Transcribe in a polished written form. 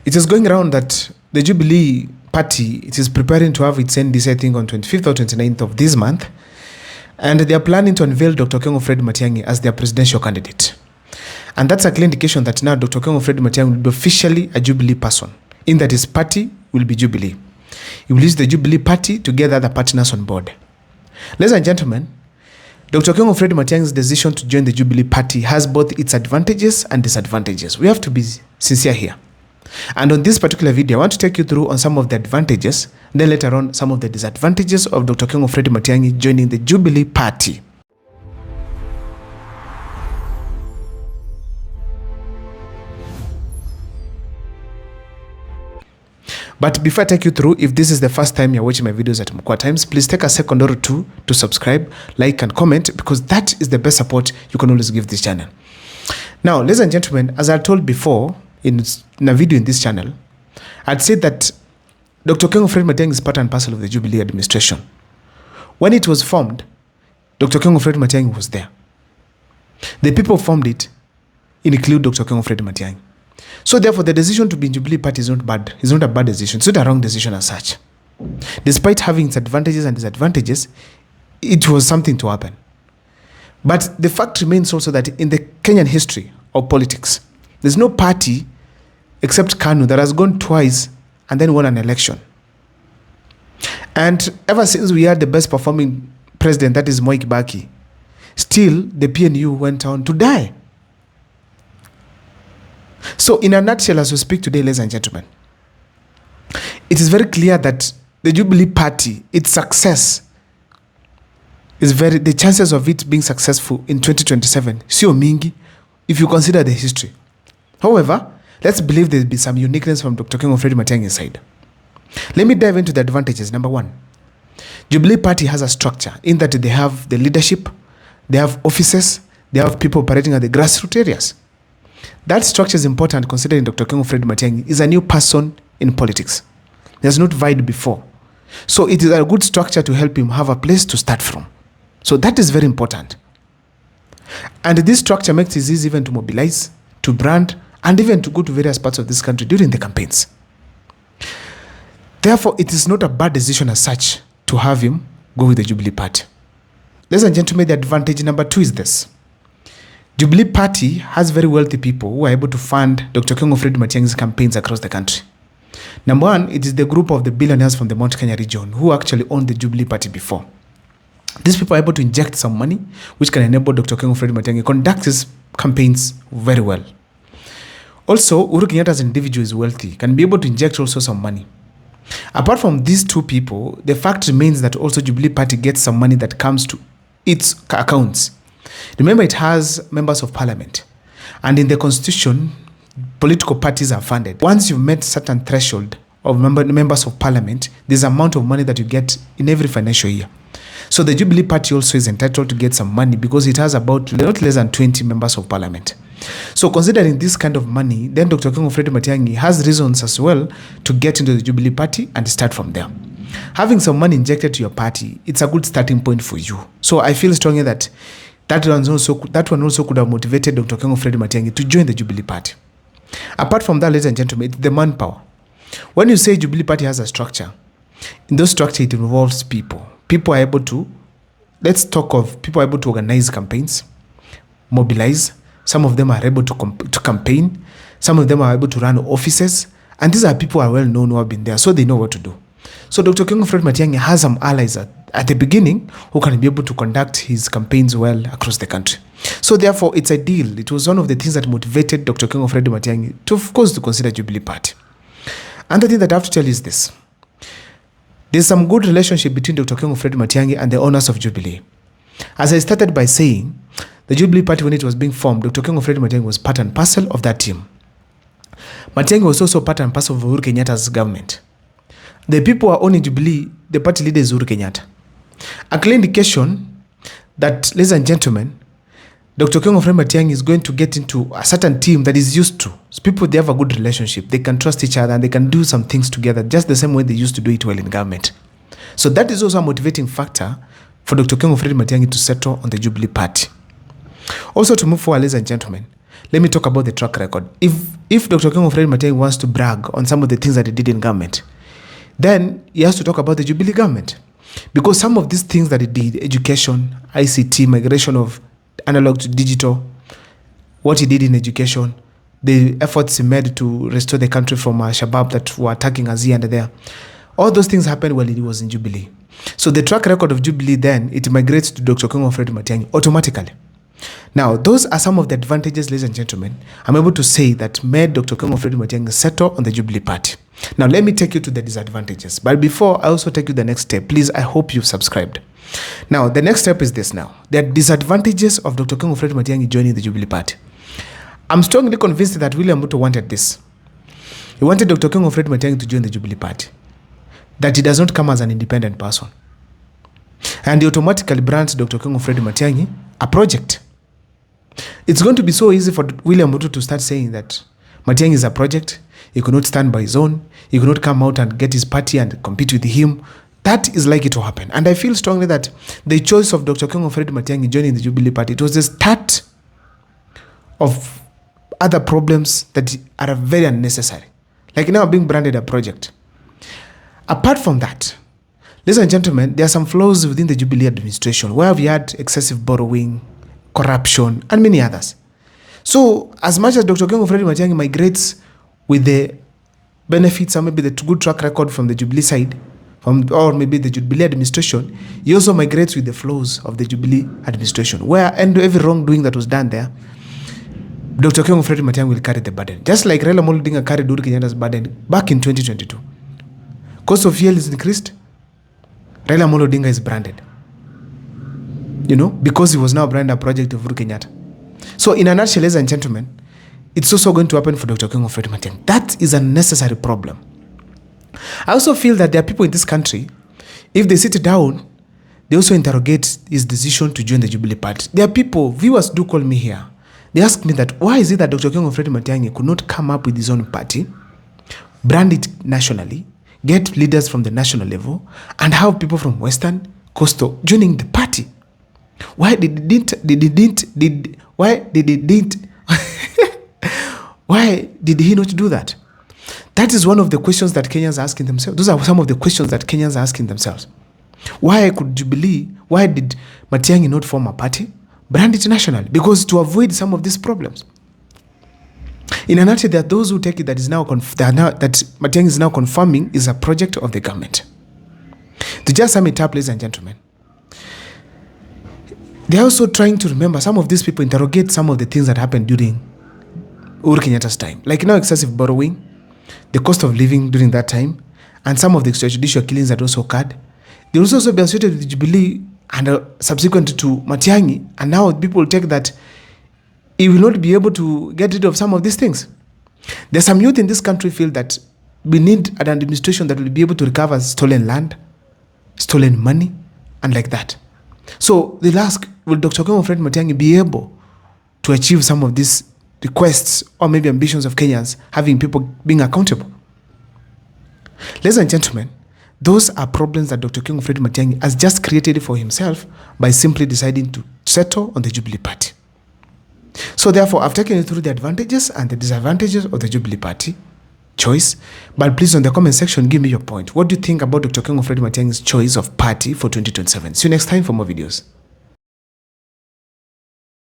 It is going around that the Jubilee Party, it is preparing to have its NDC, I think, on 25th or 29th of this month. And they are planning to unveil Dr. Kengo Fred Matiang'i as their presidential candidate. And that's a clear indication that now Dr. Kengo Fred Matiang'i will be officially a Jubilee person, in that his party will be Jubilee. He will use the Jubilee Party to get other partners on board. Ladies and gentlemen, Dr. Kengo Fred Matiang'i's decision to join the Jubilee Party has both its advantages and disadvantages. We have to be sincere here. And on this particular video, I want to take you through on some of the advantages, then later on some of the disadvantages of Dr. Kengo Fred Matiang'i joining the Jubilee Party. But before I take you through, if this is the first time you're watching my videos at Mkwa Times, please take a second or two to subscribe, like, and comment, because that is the best support you can always give this channel. Now, ladies and gentlemen, as I told before in a video in this channel, I'd said that Dr. Kengo Fred Matiang'i is part and parcel of the Jubilee administration. When it was formed, Dr. Kengo Fred Matiang'i was there. The people who formed it include Dr. Kengo Fred Matiang'i. So therefore, the decision to be in Jubilee Party is not bad. It's not a bad decision. It's not a wrong decision as such. Despite having its advantages and disadvantages, it was something to happen. But the fact remains also that in the Kenyan history of politics, there's no party except KANU that has gone twice and then won an election. And ever since we had the best performing president, that is Moi Kibaki, still the PNU went on to die. So in a nutshell, as we speak today, ladies and gentlemen, it is very clear that the Jubilee Party, its success is the chances of it being successful in 2027, sio mingi, if you consider the history. However, let's believe there'll be some uniqueness from Dr. Kengo Fred Matiang'i's side. Let me dive into the advantages. Number one, Jubilee Party has a structure in that they have the leadership, they have offices, they have people operating at the grassroots areas. That structure is important considering Dr. Kengo Fred Matiang'i is a new person in politics. He has not vied before. So it is a good structure to help him have a place to start from. So that is very important. And this structure makes it easy even to mobilize, to brand, and even to go to various parts of this country during the campaigns. Therefore, it is not a bad decision as such to have him go with the Jubilee Party. Ladies and gentlemen, the advantage number two is this. Jubilee Party has very wealthy people who are able to fund Dr. Kengo Fred Matiang'i's campaigns across the country. Number one, it is the group of the billionaires from the Mount Kenya region who actually owned the Jubilee Party before. These people are able to inject some money, which can enable Dr. Kengo Fred Matiang'i conduct his campaigns very well. Also, Uhuru Kenyatta as an individual is wealthy, can be able to inject also some money. Apart from these two people, the fact remains that also Jubilee Party gets some money that comes to its accounts. Remember, it has members of parliament. And in the constitution, political parties are funded. Once you've met certain threshold of members of parliament, there's an amount of money that you get in every financial year. So the Jubilee Party also is entitled to get some money because it has about not less than 20 members of parliament. So considering this kind of money, then Dr. Kengo Fred Matiang'i has reasons as well to get into the Jubilee Party and start from there. Having some money injected to your party, it's a good starting point for you. So I feel strongly that that one also could have motivated Dr. Kengo Fred Matiang'i to join the Jubilee Party. Apart from that, ladies and gentlemen, it's the manpower. When you say Jubilee Party has a structure, in those structure it involves people. People are able to, let's talk of people are able to organize campaigns, mobilize. Some of them are able to campaign. Some of them are able to run offices. And these are people who are well known who have been there, so they know what to do. So Dr. Kengo Fred Matiang'i has some allies at the beginning who can be able to conduct his campaigns well across the country. So therefore, it's ideal. It was one of the things that motivated Dr. Kengo Fred Matiang'i to, of course, to consider Jubilee Party. And the thing that I have to tell you is this. There's some good relationship between Dr. Kengo Fred Matiang'i and the owners of Jubilee. As I started by saying, the Jubilee Party, when it was being formed, Dr. Kengo Fred Matiang'i was part and parcel of that team. Matiang'i was also part and parcel of Uhuru Kenyatta's government. The people who are owning Jubilee, the party leader is Uhuru Kenyatta. A clear indication that, ladies and gentlemen, Dr. Kengo Fred Matiang'i is going to get into a certain team that is used to. So people, they have a good relationship. They can trust each other and they can do some things together just the same way they used to do it well in government. So that is also a motivating factor for Dr. Kengo Fred Matiang'i to settle on the Jubilee Party. Also, to move forward, ladies and gentlemen, let me talk about the track record. If Dr. King Fred Matiang'i wants to brag on some of the things that he did in government, then he has to talk about the Jubilee government. Because some of these things that he did, education, ICT, migration of analog to digital, what he did in education, the efforts he made to restore the country from Shabab that were attacking us here and there, all those things happened while he was in Jubilee. So the track record of Jubilee then, it migrates to Dr. King Fred Matiang'i automatically. Now, those are some of the advantages, ladies and gentlemen, I'm able to say that made Dr. King Fred Matiang'i settle on the Jubilee Party. Now, let me take you to the disadvantages. But before I also take you the next step, please, I hope you've subscribed. Now, the next step is this now. The disadvantages of Dr. King Fred Matiang'i joining the Jubilee Party. I'm strongly convinced that William Ruto wanted this. He wanted Dr. King Fred Matiang'i to join the Jubilee Party. That he does not come as an independent person. And he automatically brands Dr. King Fred Matiang'i a project. It's going to be so easy for William Ruto to start saying that Matiang'i is a project. He could not stand by his own. He could not come out and get his party and compete with him. That is likely to happen. And I feel strongly that the choice of Dr. King Fred Matiang'i joining the Jubilee Party, it was the start of other problems that are very unnecessary. Like now being branded a project. Apart from that, ladies and gentlemen, there are some flaws within the Jubilee administration where we had excessive borrowing, corruption, and many others. So, as much as Dr. King Fred Matiang'i migrates with the benefits or maybe the good track record from the Jubilee side, or maybe the Jubilee administration, he also migrates with the flaws of the Jubilee administration, where and every wrongdoing that was done there, Dr. King Fred Matiang'i will carry the burden. Just like Raila Amolo Odinga carried Uhuru Kenyatta's burden back in 2022. Cost of fuel is increased. Raila Amolo Odinga is branded. You know, because he was now branded a project of Uhuru Kenyatta. So in a nutshell, ladies and gentlemen, it's also going to happen for Dr. King Fred Matiang'i. That is a necessary problem. I also feel that there are people in this country, if they sit down, they also interrogate his decision to join the Jubilee Party. There are people, viewers do call me here. They ask me that, why is it that Dr. King Fred Matiang'i could not come up with his own party, brand it nationally, get leaders from the national level, and have people from Western, Coastal joining the party? Why did he not do that? That is one of the questions that Kenyans are asking themselves. Those are some of the questions that Kenyans are asking themselves. Why did Matiang'i not form a party? Brand it nationally, because to avoid some of these problems. In a nutshell, there are those who take it that Matiang'i is now confirming is a project of the government. To just sum it up, ladies and gentlemen, they're also trying to remember, some of these people interrogate some of the things that happened during Uhuru Kenyatta's time. Like now excessive borrowing, the cost of living during that time, and some of the extrajudicial killings that also occurred. They will also be associated with Jubilee and subsequent to Matiang'i, and now people take that he will not be able to get rid of some of these things. There's some youth in this country feel that we need an administration that will be able to recover stolen land, stolen money, and like that. So they'll ask, will Dr. King Fred Matiang'i be able to achieve some of these requests or maybe ambitions of Kenyans, having people being accountable? Ladies and gentlemen, those are problems that Dr. King Fred Matiang'i has just created for himself by simply deciding to settle on the Jubilee Party. So therefore, I've taken you through the advantages and the disadvantages of the Jubilee Party choice. But please, on the comment section, give me your point. What do you think about Dr. King Fred Matiang'i's choice of party for 2027? See you next time for more videos.